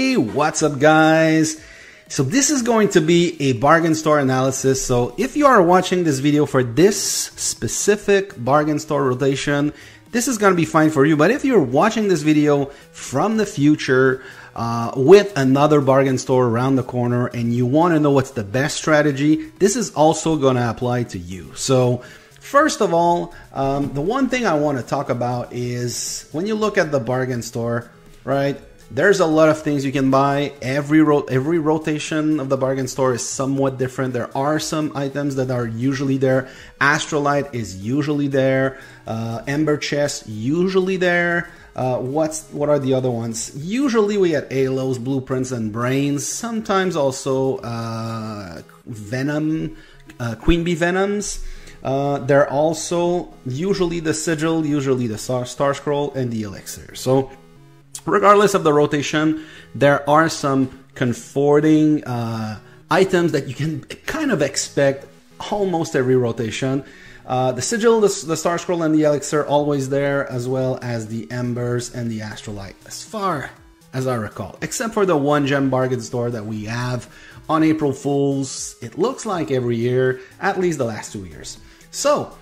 Hey, what's up guys? So this is going to be a bargain store analysis. So if you are watching this video for this specific bargain store rotation, this is going to be fine for you. But if you're watching this video from the future with another bargain store around the corner and you want to know what's the best strategy, this is also going to apply to you. So first of all, the one thing I want to talk about is when you look at the bargain store, right? There's a lot of things you can buy. Every rotation of the bargain store is somewhat different. There are some items that are usually there. Astrolite is usually there. Ember chest usually there. What are the other ones? Usually we get halos, blueprints, and brains. Sometimes also venom, queen bee venoms. There are also usually the sigil, usually the star scroll, and the elixir. So regardless of the rotation, there are some comforting items that you can kind of expect almost every rotation. The sigil, the star scroll, and the elixir always there, as well as the embers and the astrolite, as far as I recall. Except for the 1 gem bargain store that we have on April Fools. It looks like every year, at least the last 2 years. So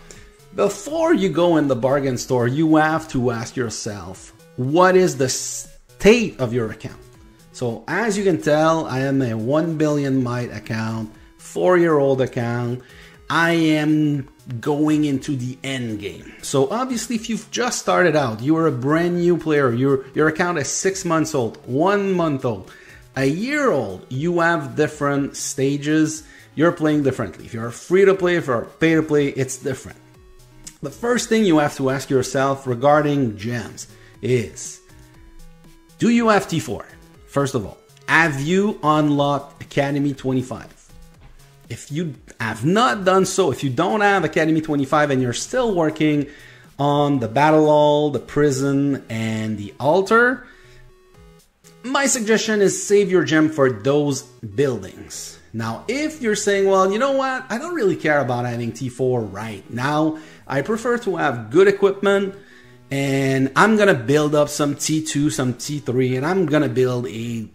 before you go in the bargain store, you have to ask yourself, what is the state of your account? So as you can tell, I am a 1 billion mite account, 4-year-old account. I am going into the end game. So obviously, if you've just started out, you are a brand new player, your account is 6 months old, 1 month old, a year old, you have different stages. You're playing differently. If you're free to play, if you're pay to play, it's different. The first thing you have to ask yourself regarding gems is, do you have T4? First of all, have you unlocked Academy 25? If you have not done so, if you don't have Academy 25 and you're still working on the Battle Hall, the Prison, and the Altar, my suggestion is save your gem for those buildings. Now, if you're saying, well, you know what, I don't really care about having T4 right now, I prefer to have good equipment, and I'm going to build up some T2, some T3, and I'm going to build a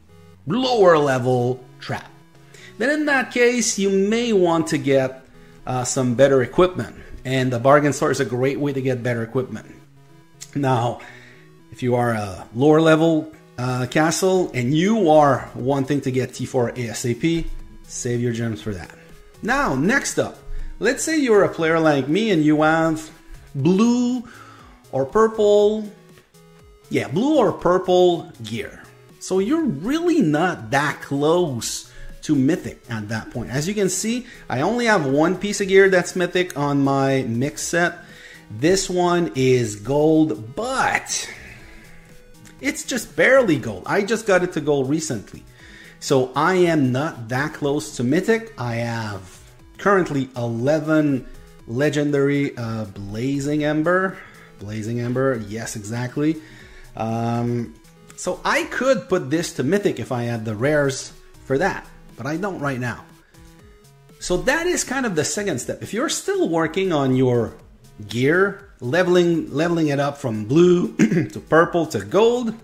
lower level trap. Then in that case, you may want to get some better equipment. And the bargain store is a great way to get better equipment. Now, if you are a lower level castle and you are wanting to get T4 ASAP, save your gems for that. Now, next up, let's say you're a player like me and you have blue or purple, blue or purple gear. So you're really not that close to Mythic at that point. As you can see, I only have one piece of gear that's Mythic on my mix set. This one is gold, but it's just barely gold. I just got it to gold recently. So I am not that close to Mythic. I have currently 11 legendary Blazing Ember. Blazing Ember, yes, exactly. So I could put this to Mythic if I had the rares for that, but I don't right now. So that is kind of the second step. If you're still working on your gear, leveling it up from blue to purple to gold,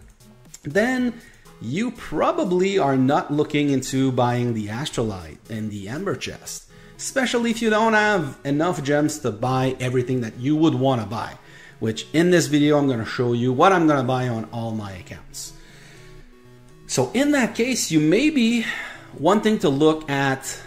then you probably are not looking into buying the Astrolite and the Ember chest, especially if you don't have enough gems to buy everything that you would want to buy. Which in this video, I'm going to show you what I'm going to buy on all my accounts. So in that case, you may be wanting to look at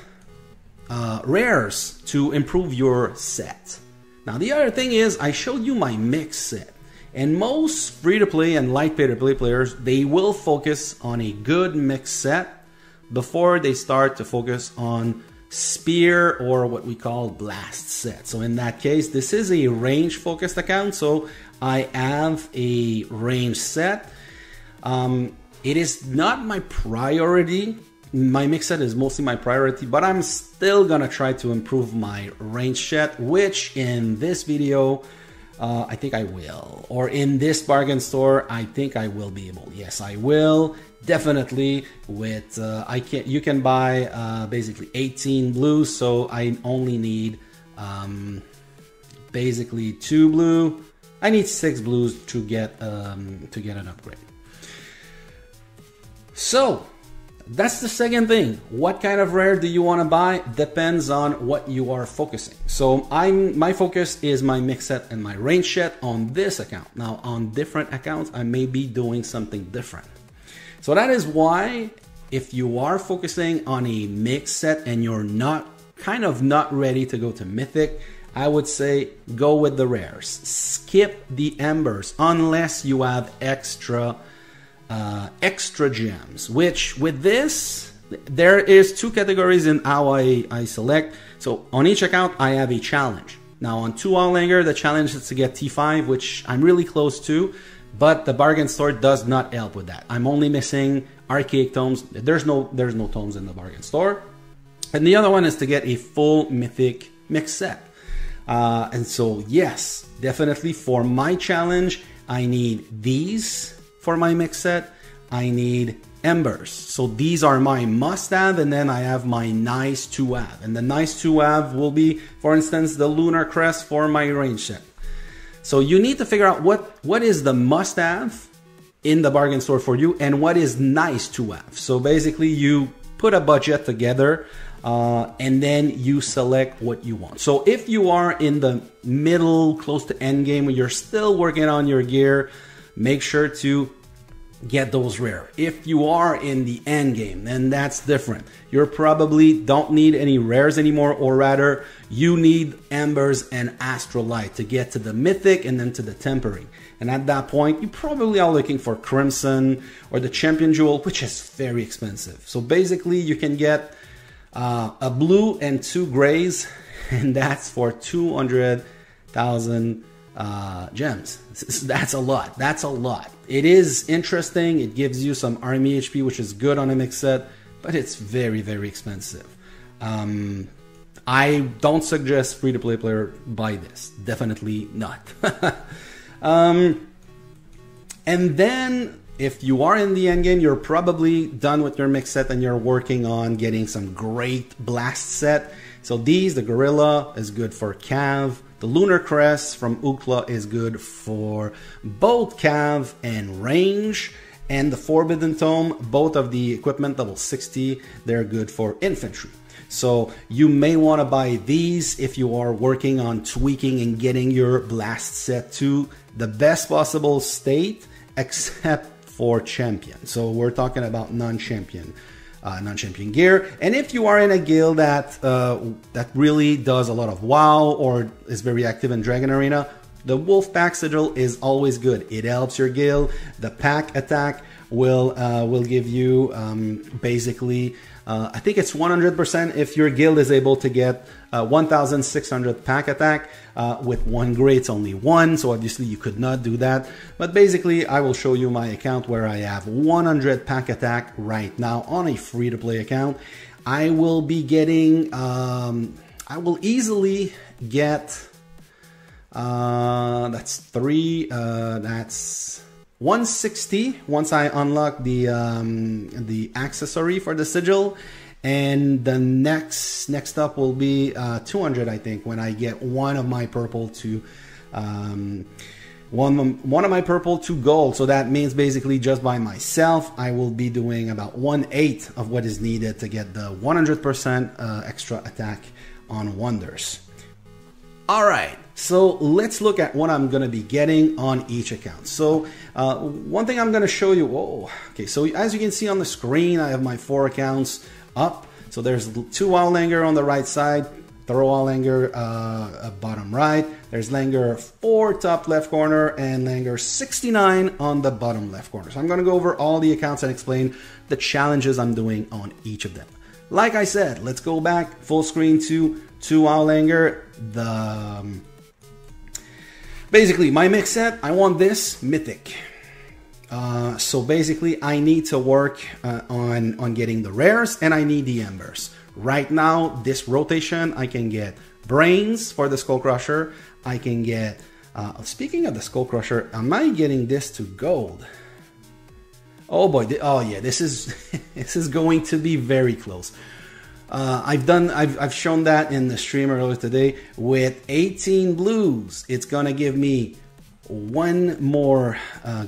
rares to improve your set. Now, the other thing is I showed you my mix set. And most free-to-play and light pay-to-play players, they will focus on a good mix set before they start to focus on spear or what we call blast set. So in that case, this is a range focused account, so I have a range set. It is not my priority. My mix set is mostly my priority, but I'm still gonna try to improve my range set, which in this video I think I will, or in this bargain store I think I will be able. Yes, I will. Definitely. With you can buy basically 18 blues, so I only need basically 2 blue. I need 6 blues to get an upgrade. So that's the second thing. What kind of rare do you want to buy? Depends on what you are focusing. So my focus is my mix set and my range set on this account. Now on different accounts, I may be doing something different. So that is why if you are focusing on a mix set and you're not ready to go to Mythic, I would say go with the rares. Skip the embers unless you have extra gems, which with this, there is two categories in how I select. So on each account, I have a challenge. Now on 2 Outlander, the challenge is to get T5, which I'm really close to, but the bargain store does not help with that. I'm only missing archaic tomes. There's no tomes in the bargain store. And the other one is to get a full Mythic mix set. And so yes, definitely for my challenge, I need these. For my mix set, I need embers. So these are my must-have, and then I have my nice to have. And the nice to have will be, for instance, the Lunar Crest for my range set. So you need to figure out what is the must-have in the bargain store for you and what is nice to have. So basically you put a budget together and then you select what you want. So if you are in the middle, close to end game, when you're still working on your gear, make sure to get those rare. If you are in the end game, then that's different. You probably don't need any rares anymore, or rather, you need embers and astrolite to get to the mythic and then to the tempering. And at that point, you probably are looking for crimson or the champion jewel, which is very expensive. So basically, you can get a blue and 2 grays, and that's for 200,000 gems. That's a lot. That's a lot. It is interesting. It gives you some army HP, which is good on a mix set, but it's very, very expensive. I don't suggest free-to-play player buy this. Definitely not. And then if you are in the end game, you're probably done with your mix set and you're working on getting some great blast set. So these, the Gorilla is good for Cav. The Lunar Crest from Ukla is good for both Cav and range. And the Forbidden Tome, both of the equipment level 60, they're good for infantry. So you may want to buy these if you are working on tweaking and getting your blast set to the best possible state, except for champion. So we're talking about non-champion gear. And if you are in a guild that really does a lot of WoW or is very active in Dragon Arena, the Wolf Pack Sigil is always good. It helps your guild. The pack attack will give you basically I think it's 100% if your guild is able to get 1,600 pack attack. With 1 gray, it's only 1, so obviously you could not do that. But basically, I will show you my account where I have 100 pack attack right now on a free-to-play account. I will be getting, I will easily get, that's 3, that's 160 once I unlock the accessory for the sigil. And the next up will be 200, I think, when I get one of my purple to one of my purple to gold. So that means basically just by myself, I will be doing about 1/8 of what is needed to get the 100% extra attack on wonders. All right, so let's look at what I'm going to be getting on each account. So one thing I'm going to show you. Oh, okay. So as you can see on the screen, I have my 4 accounts up. So there's 2 Langer on the right side, Thorough Langer bottom right. There's Langer 4 top left corner and Langer 69 on the bottom left corner. So I'm going to go over all the accounts and explain the challenges I'm doing on each of them. Like I said, let's go back full screen to 2 Langer. Basically my mix set, I want this mythic. So basically I need to work on getting the rares and I need the embers. Right now, this rotation, I can get brains for the Skull Crusher. I can get, speaking of the Skull Crusher, am I getting this to gold? Oh boy, oh yeah, this is, this is going to be very close. I've shown that in the stream earlier today with 18 blues. It's gonna give me one more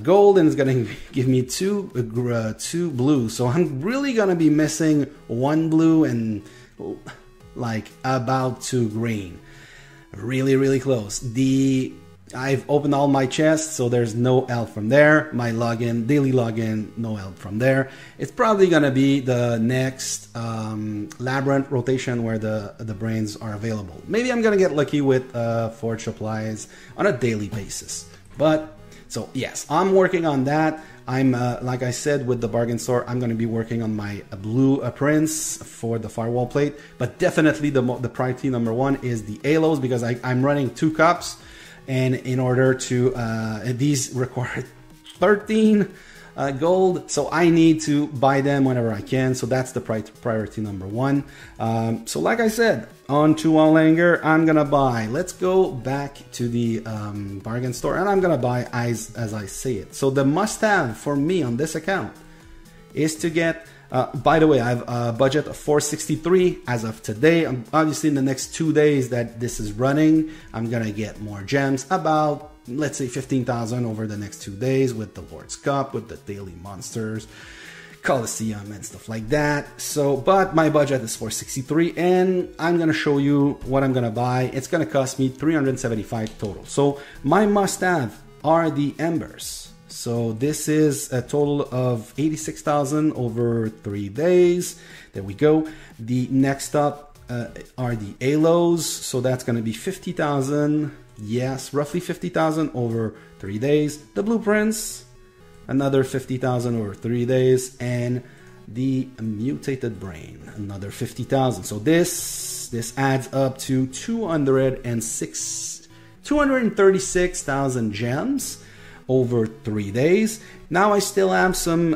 gold, and it's gonna give me two blue. So I'm really gonna be missing one blue and like about 2 green. Really close. I've opened all my chests, so there's no help from there. My login, daily login, no help from there. It's probably gonna be the next labyrinth rotation where the brains are available. Maybe I'm gonna get lucky with forge supplies on a daily basis. But so yes, I'm working on that. I'm like I said with the bargain store, I'm gonna be working on my blue prints for the firewall plate. But definitely the priority number 1 is the halos, because I'm running 2 cups. And in order to, these require 13 gold, so I need to buy them whenever I can. So that's the priority number 1. So like I said, on to Allanger, I'm gonna buy. Let's go back to the bargain store, and I'm gonna buy as I say it. So the must-have for me on this account is to get. By the way, I have a budget of 463 as of today. Obviously, in the next 2 days that this is running, I'm gonna get more gems, about, let's say, 15,000 over the next 2 days with the Lord's Cup, with the daily monsters, Colosseum, and stuff like that. So, but my budget is 463, and I'm gonna show you what I'm gonna buy. It's gonna cost me 375 total. So my must-have are the embers. So this is a total of 86,000 over 3 days. There we go. The next up are the halos. So that's going to be 50,000. Yes, roughly 50,000 over 3 days. The blueprints, another 50,000 over 3 days. And the mutated brain, another 50,000. So this adds up to 236,000 gems over 3 days. Now I still have some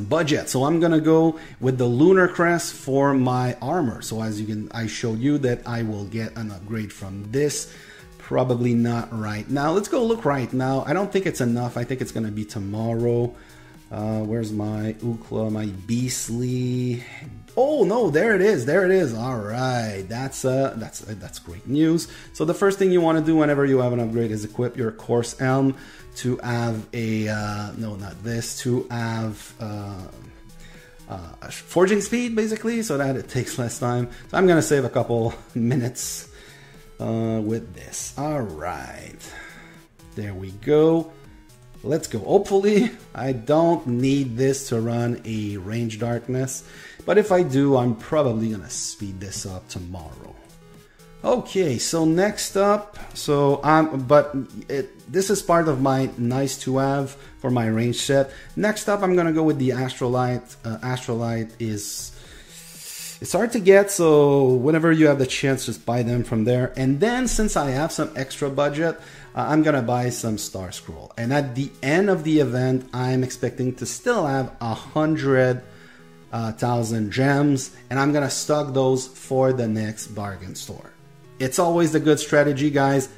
budget, so I'm gonna go with the lunar crest for my armor. So as you can, I showed you that I will get an upgrade from this. Probably not right now. Let's go look right now. I don't think it's enough. I think it's gonna be tomorrow. Where's my Ukla, my beastly? Oh no, there it is. There it is. All right, that's great news. So the first thing you want to do whenever you have an upgrade is equip your course helm to have a no, not this, to have forging speed, basically, so that it takes less time. So I'm gonna save a couple minutes with this. All right, there we go. Let's go. Hopefully I don't need this to run a range darkness, but if I do, I'm probably gonna speed this up tomorrow. Okay, so next up, so this is part of my nice to have for my range set. Next up, I'm gonna go with the Astrolite. Astrolite it's hard to get, so whenever you have the chance, just buy them from there. And then since I have some extra budget, I'm gonna buy some Star Scroll. And at the end of the event, I'm expecting to still have 100,000 gems, and I'm gonna stock those for the next bargain store. It's always a good strategy, guys.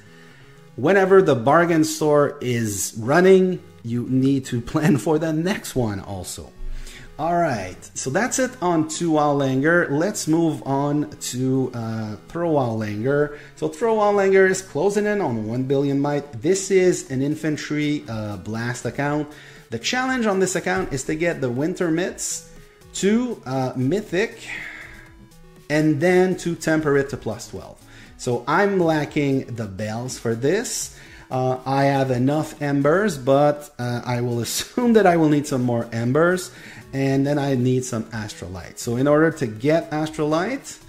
Whenever the bargain store is running, you need to plan for the next one also. All right, so that's it on 2 Allanger. Let's move on to Throw Allanger. So Throw Allanger is closing in on 1 billion might. This is an infantry blast account. The challenge on this account is to get the winter mitts to mythic and then to temper it to +12. So I'm lacking the bells for this. I have enough embers, but I will assume that I will need some more embers, and then I need some Astrolite. So in order to get Astrolite,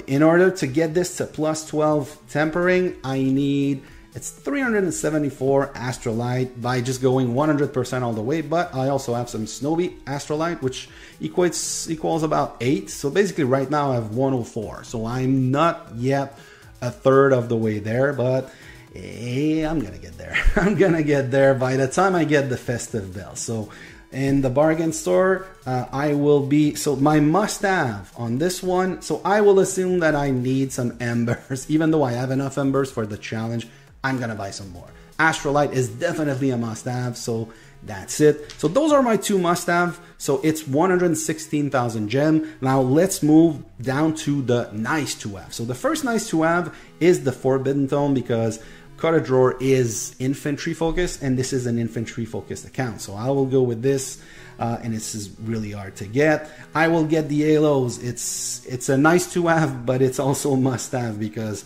in order to get this to +12 tempering, I need, it's 374 Astrolite by just going 100% all the way, but I also have some Snowy Astrolite, which equals about 8. So basically right now I have 104. So I'm not yet a third of the way there, but hey, I'm gonna get there. I'm gonna get there by the time I get the festive bell. So in the bargain store, I will be, so my must-have on this one, so I will assume that I need some embers. Even though I have enough embers for the challenge, I'm gonna buy some more. Astrolite is definitely a must-have, so that's it. So those are my two must-have. So it's 116,000 gem. Now let's move down to the nice-to-have. So the first nice-to-have is the Forbidden Tome, because Cottage Roar is infantry focused, and this is an infantry focused account. So I will go with this, and this is really hard to get. I will get the Halos. It's a nice-to-have, but it's also a must-have because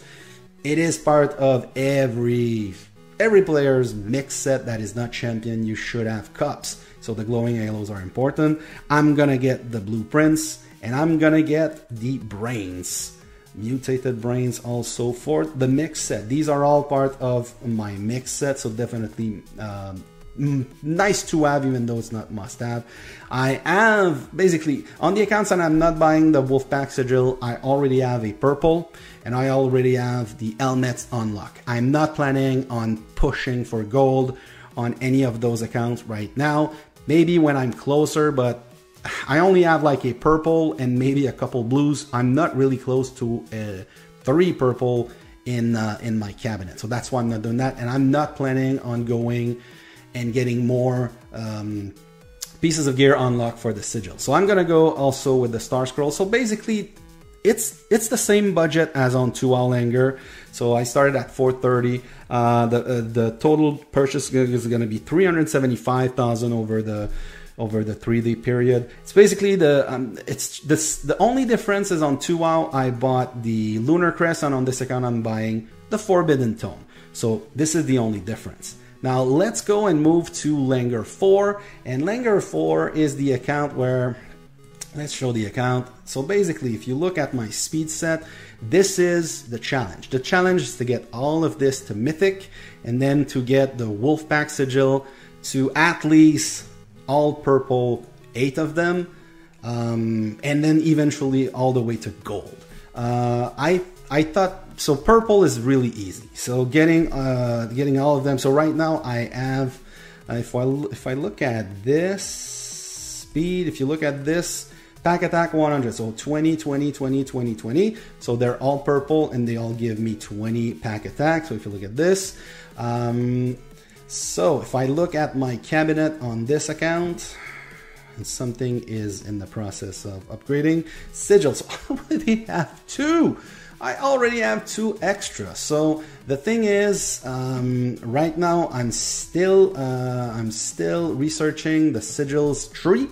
it is part of every player's mix set that is not champion. You should have cups. So the glowing halos are important. I'm gonna get the blueprints, and I'm gonna get the brains. Mutated brains also for the mix set. These are all part of my mix set, so definitely nice to have, even though it's not must have. I have basically on the accounts that I'm not buying the Wolfpack Sigil, I already have a purple, and I already have the helmets unlock. I'm not planning on pushing for gold on any of those accounts right now. Maybe when I'm closer, but I only have like a purple and maybe a couple blues. I'm not really close to 3 purple in my cabinet, so that's why I'm not doing that. And I'm not planning on going and getting more pieces of gear unlocked for the sigil. So I'm gonna go also with the Star Scroll. So basically, it's the same budget as on 2 Owl Anger. So I started at 430. The total purchase is gonna be 375,000 over the 3D period. It's basically the only difference is on 2 WoW I bought the Lunar Crest, and on this account I'm buying the Forbidden Tome. So this is the only difference. Now let's go and move to Langer 4, and Langer 4 is the account where, let's show the account. So basically, if you look at my speed set, this is the challenge. The challenge is to get all of this to Mythic, and then to get the Wolfpack Sigil to at least all purple, 8 of them, and then eventually all the way to gold. I thought, so purple is really easy. So getting all of them. So right now I have, if I look at this speed, if you look at this, pack attack 100, so 20, 20, 20, 20, 20. So they're all purple and they all give me 20 pack attack. So if you look at this, so if I look at my cabinet on this account, and something is in the process of upgrading, sigils, I already have 2. I already have 2 extra. So the thing is, right now I'm still researching the sigils tree.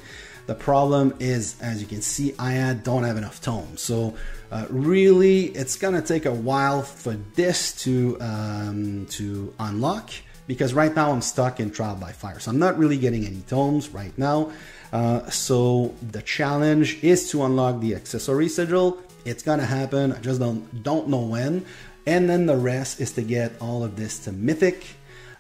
The problem is, as you can see, I don't have enough tomes. So really, it's gonna take a while for this to unlock, because right now I'm stuck in Trial by Fire. So I'm not really getting any tomes right now. So the challenge is to unlock the accessory sigil. It's gonna happen. I just don't know when. And then the rest is to get all of this to Mythic.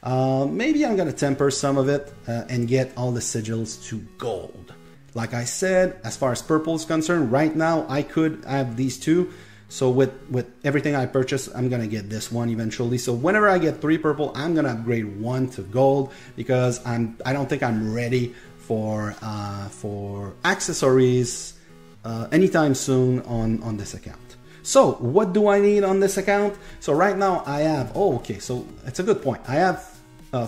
Maybe I'm gonna temper some of it and get all the sigils to gold. Like I said, as far as purple is concerned, right now I could have these 2. So with everything I purchase, I'm gonna get this one eventually. So whenever I get 3 purple, I'm gonna upgrade 1 to gold, because I don't think I'm ready for accessories anytime soon on this account. So what do I need on this account? So right now I have, so it's a good point. I have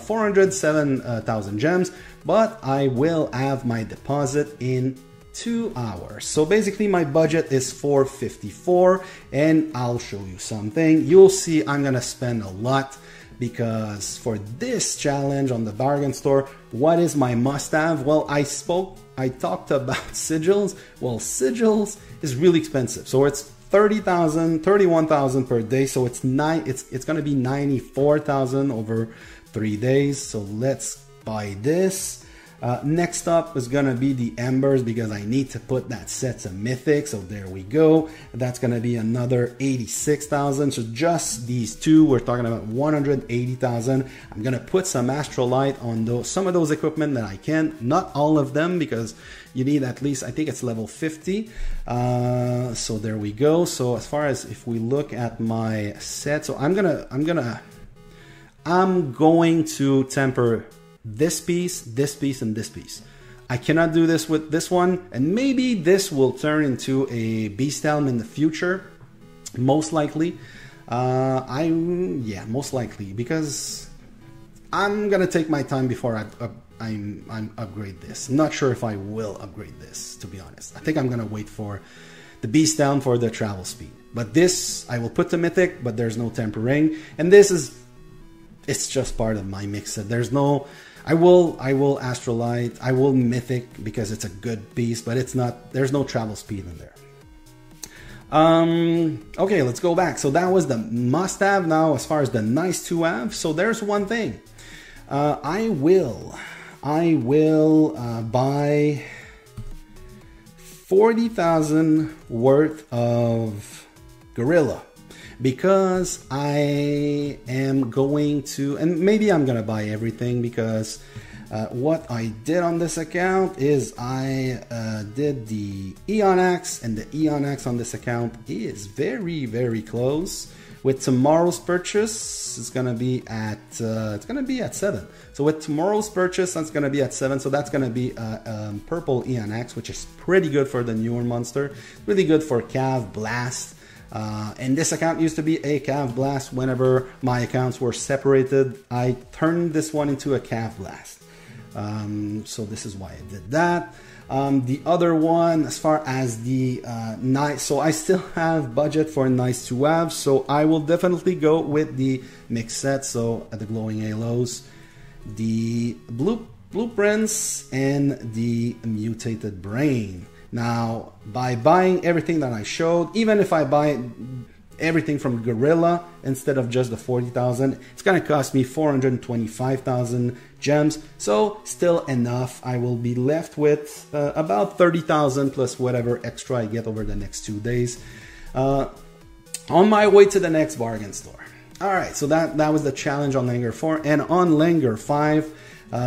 407,000 gems, but I will have my deposit in 2 hours. So basically my budget is 454, and I'll show you something. You'll see I'm gonna spend a lot, because for this challenge on the bargain store, what is my must-have? Well, I talked about sigils. Well, sigils is really expensive. So it's 30,000, 31,000 per day. So it's gonna be 94,000 over 3 days. So let's buy this. Next up is gonna be the embers, because I need to put that set to Mythic. So there we go. That's gonna be another 86,000. So just these 2, we're talking about 180,000. I'm gonna put some Astrolite on some of those equipment that I can. Not all of them, because you need at least, I think it's level 50. So there we go. So as far as if we look at my set, so I'm going to temper this piece, and this piece. I cannot do this with this one, and maybe this will turn into a Beast Helm in the future, most likely. Most likely, because I'm gonna take my time before I upgrade this. I'm not sure if I will upgrade this, to be honest. I think I'm gonna wait for the beast down for the travel speed. But this I will put to mythic, but there's no tempering, and this is, it's just part of my mix set. There's no, I will astrolite, I will mythic because it's a good beast, but it's not, there's no travel speed in there. Okay, let's go back. So that was the must-have. Now, as far as the nice-to-have, so there's one thing. I will buy 40,000 worth of Gorilla, because I am going to, and maybe I'm gonna buy everything, because what I did on this account is I did the Eon Axe, and the Eon Axe on this account is very, very close. With tomorrow's purchase, it's gonna be at 7. So with tomorrow's purchase, that's gonna be at 7. So that's gonna be a purple Eon Axe, which is pretty good for the newer monster. Really good for Cav Blast. And this account used to be a Cav Blast. Whenever my accounts were separated, I turned this one into a Cav Blast. So this is why I did that. The other one, as far as the nice, so I still have budget for nice to have, so I will definitely go with the mix set. So at the glowing halos, the blueprints, and the mutated brain. Now, by buying everything that I showed, even if I buy everything from Gorilla instead of just the 40,000, it's gonna cost me 425,000 gems, so still enough. I will be left with about 30,000 plus whatever extra I get over the next 2 days, on my way to the next bargain store. All right, so that was the challenge on Langer 4. And on Langer 5,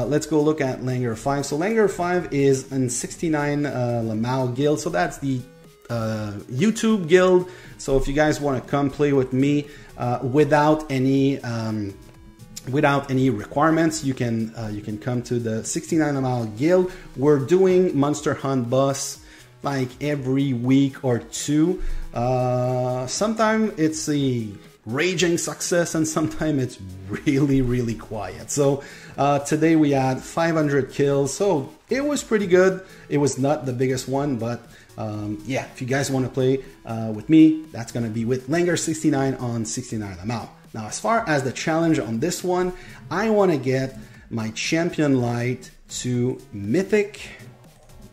let's go look at Langer 5. So Langer 5 is in 69 LMAO guild, so that's the YouTube guild. So if you guys want to come play with me without any requirements, you can come to the 69 LMAO guild. We're doing Monster Hunt Boss like every week or two. Sometimes it's a raging success, and sometimes it's really quiet. So today we had 500 kills, so it was pretty good. It was not the biggest one, but yeah, if you guys want to play with me, that's going to be with Langer 69 on 69 LMAO. Now, as far as the challenge on this one, I want to get my champion light to mythic.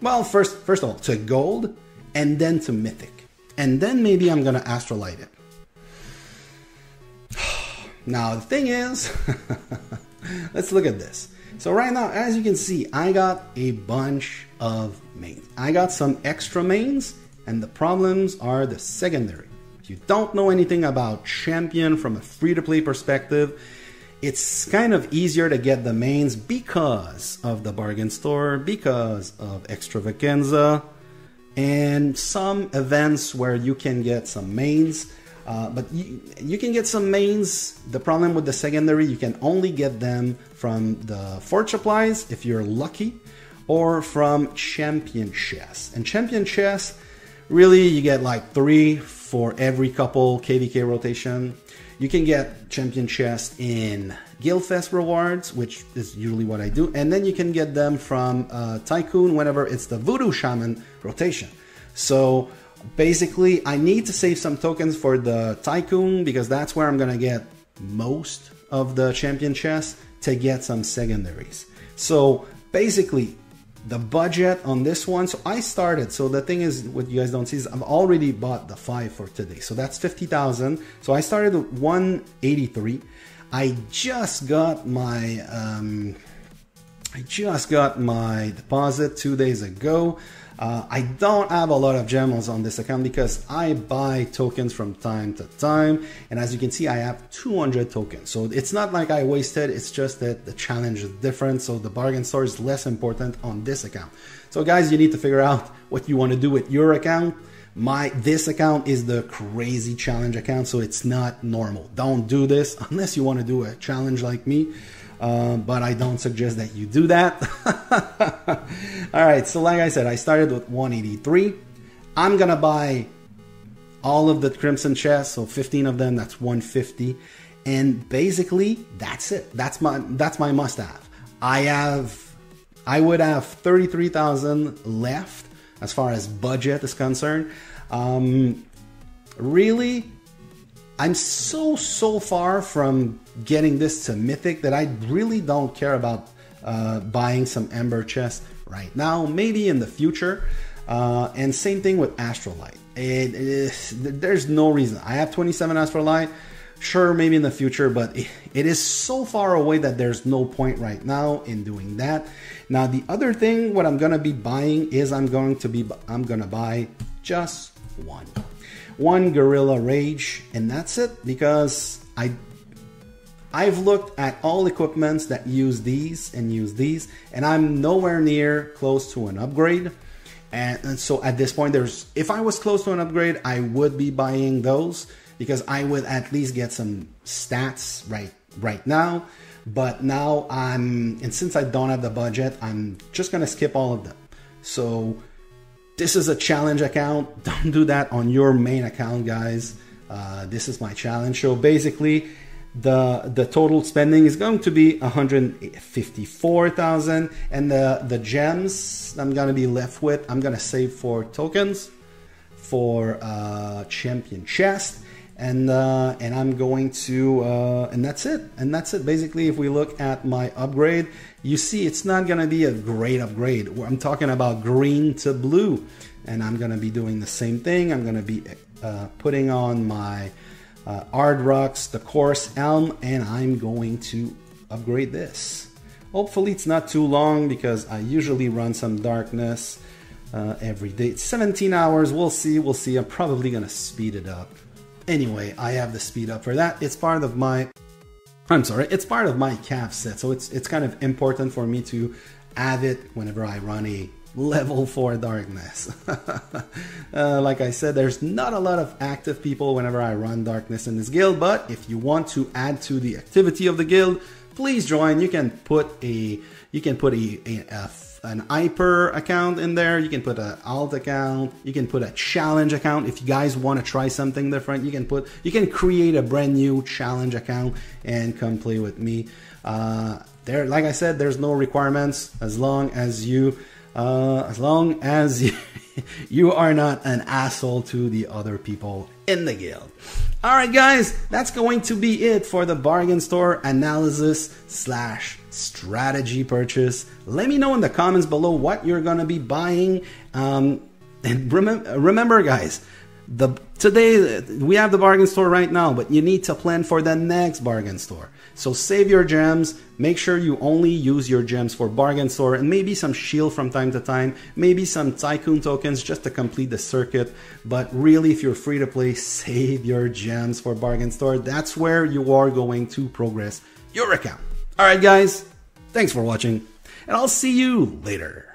Well, first of all, to gold, and then to mythic, and then maybe I'm going to astrolight it. Now, the thing is, let's look at this. So right now, as you can see, I got a bunch of mains. I got some extra mains, and the problems are the secondary. If you don't know anything about champion from a free-to-play perspective, it's kind of easier to get the mains because of the bargain store, because of extravaganza, and some events where you can get some mains. But you can get some mains. The problem with the secondary, you can only get them from the Fort Supplies if you're lucky, or from champion chests. And champion chests, really, you get like 3 for every couple KVK rotation. You can get champion chests in Guildfest rewards, which is usually what I do, and then you can get them from Tycoon whenever it's the Voodoo Shaman rotation. So basically, I need to save some tokens for the Tycoon, because that's where I'm gonna get most of the champion chests to get some secondaries. So basically, the budget on this one, so I started, so the thing is, what you guys don't see is I've already bought the 5 for today, so that's 50,000. So I started with 183. I just got my deposit 2 days ago. I don't have a lot of gems on this account because I buy tokens from time to time, and as you can see, I have 200 tokens. So it's not like I wasted, it's just that the challenge is different, so the bargain store is less important on this account. So guys, you need to figure out what you want to do with your account. This account is the crazy challenge account, so it's not normal. Don't do this unless you want to do a challenge like me. But I don't suggest that you do that. All right, so like I said, I started with 183. I'm gonna buy all of the Crimson chests, so 15 of them, that's 150. And basically, that's it. That's my must-have. I would have 33,000 left as far as budget is concerned. Really, I'm so far from getting this to Mythic that I really don't care about buying some Ember Chest right now. Maybe in the future. And same thing with Astrolite. There's no reason. I have 27 Astrolite. Sure, maybe in the future, but it is so far away that there's no point right now in doing that. Now, the other thing, what I'm gonna be buying is I'm gonna buy just one Gorilla Rage, and that's it, because I've looked at all equipments that use these, and I'm nowhere near close to an upgrade. And so at this point, if I was close to an upgrade, I would be buying those, because I would at least get some stats right now. But now and since I don't have the budget, I'm just gonna skip all of them. So this is a challenge account. Don't do that on your main account, guys. This is my challenge. So basically, the total spending is going to be 154,000, and the gems I'm gonna be left with, I'm gonna save for tokens, for champion chest, and I'm going to and that's it. Basically, if we look at my upgrade, you see it's not gonna be a great upgrade. I'm talking about green to blue, and I'm gonna be doing the same thing. I'm gonna be putting on my Ardrux, the Course Elm, and I'm going to upgrade this. Hopefully it's not too long, because I usually run some darkness every day. It's 17 hours. We'll see. I'm probably gonna speed it up. Anyway, I have the speed up for that. It's part of my calf set, so it's kind of important for me to add it whenever I run a level 4 darkness. Like I said, there's not a lot of active people whenever I run darkness in this guild, but if you want to add to the activity of the guild, please join. You can put an hyper account in there. You can put an alt account. You can put a challenge account. If you guys want to try something different, you can create a brand new challenge account and come play with me. Like I said, there's no requirements as long as you you are not an asshole to the other people in the guild. Alright guys, that's going to be it for the bargain store analysis / strategy purchase. Let me know in the comments below what you're gonna be buying. And remember guys, today we have the bargain store right now, but you need to plan for the next bargain store. So save your gems, make sure you only use your gems for bargain store, and maybe some shield from time to time, maybe some tycoon tokens just to complete the circuit. But really, if you're free to play, save your gems for bargain store. That's where you are going to progress your account. Alright guys, thanks for watching, and I'll see you later.